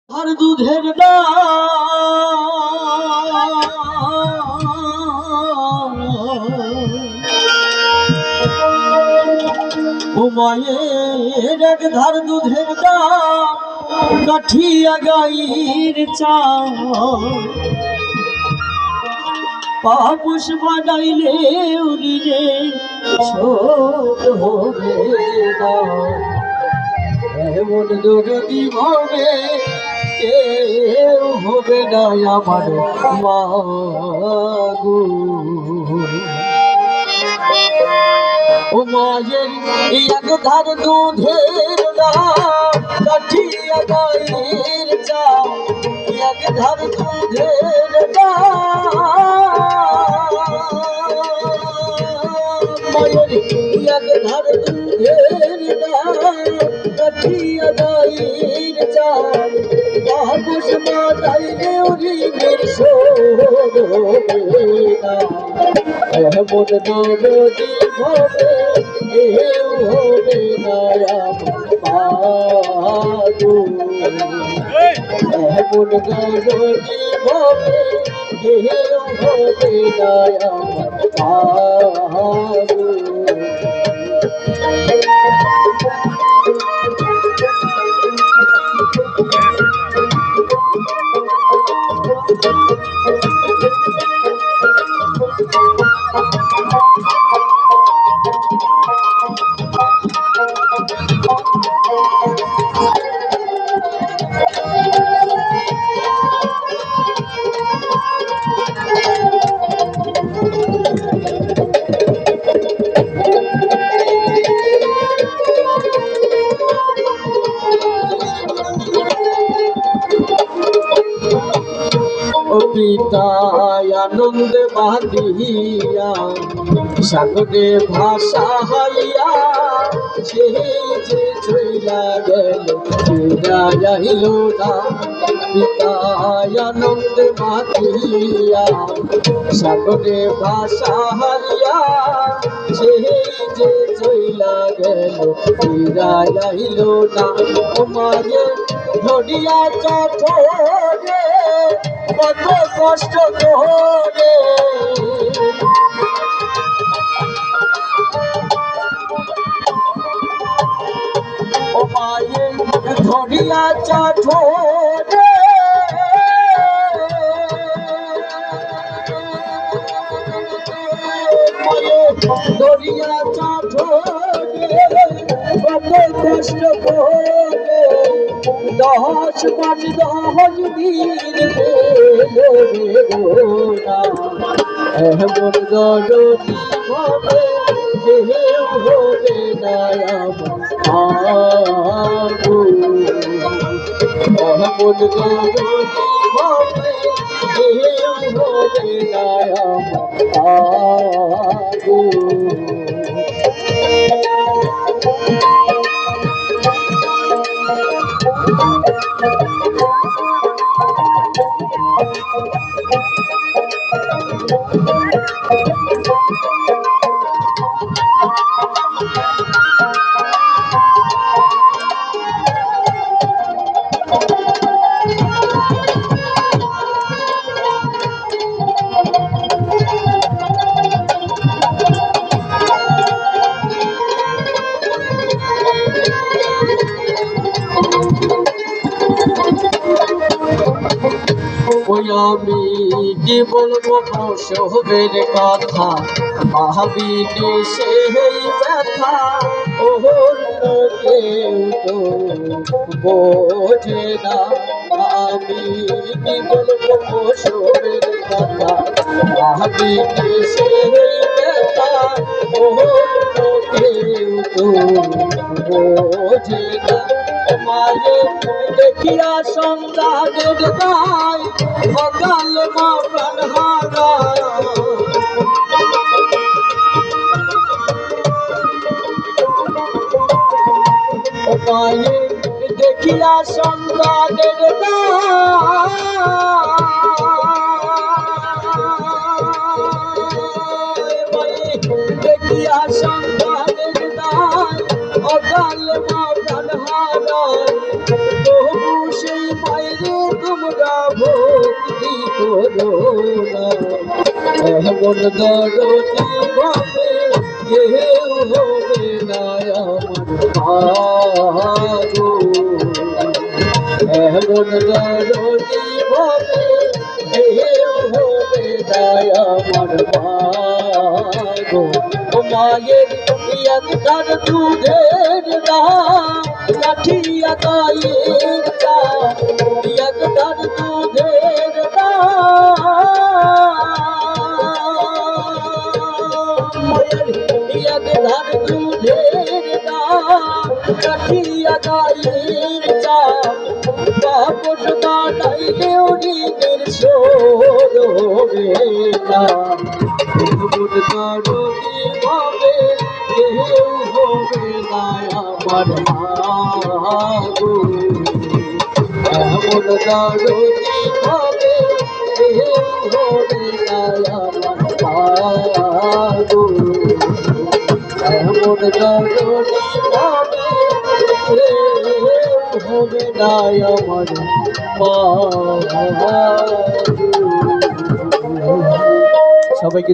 আর দুধের দাম ও মায়ের এক ধার দুধের দাম কাঠিয়া গাইর চা পাপুষ বানাইলে উড়িলে শোধ হবে না এমন দরদি হবে কেউ হবে না আমার মাগো ও মায়ের এক ধার দুধের দাম কাঠিয়া গাইর চা এক ধার দুধের দাম মায়ের এক ধার দুধের দাম কাঠিয়া গাইর চা বাপুষ মাতাইলে উড়িলের শোধ হবে না এমন দরদি হবে কেউ হবে না মাগো এমন দরদি হবে কেউ হবে না মাগো পিতায় আনন্দ বাঁধিয়া সাগরে ভাষা হইয়া সে যে চইলা গেল যাইল না পিতায় আনন্দ বাঁধিয়া সাগরে ভাষা হইয়া সে যে চইলা গেল যাইল না মায়ে ধরিয়া চঠরে কত কষ্ট করে ও মায়ে ধরিয়া চঠরে ধরিয়া চঠরে কত কষ্ট করে 10 মাস 10 দিন এমন দরদি হবে কেউ হবে না মাগো এমন দরদি হবে কেউ হবে না মাগো আমি কি বলবো প্রসবের কথা ভাবিনি সেই ব্যথা ওর কেউ তো বোঝে না আমি কি বলবো প্রসবের কথা ভাবিনি সেই ব্যথা ওর কেউ তো বোঝে না মায়ে দেখিয়া সন্তানের গায় সকাল মা প্রাণ হারায় মায়ে দেখিয়া সন্তানের গায় দেখিয়া সন্তানের গায় অকাল মা প্রাণ হারায় তবু সেই মায়ের তোমরা ভক্তি করো না, এমন দরদি ভাবে কেউ হবে না আমার গো, এমন দরদি ভাবে কেউ হবে না আমার গো। ও মায়ের একটার দুধের দাম কাঠিয়া গায়ের দাম, একটার দুধের দাম, একটার দুধের দাম কাঠিয়া গায়ের দাম, বাপস বানাইলেও ঋণের শোধ হবে না, এমন দরদি ভাবে কেউ হবে না আমার গো, এমন দরদি ভাবে কেউ হবে না আমার গো, এমন দরদি ভাবে কেউ হবে না আমার সবাইকে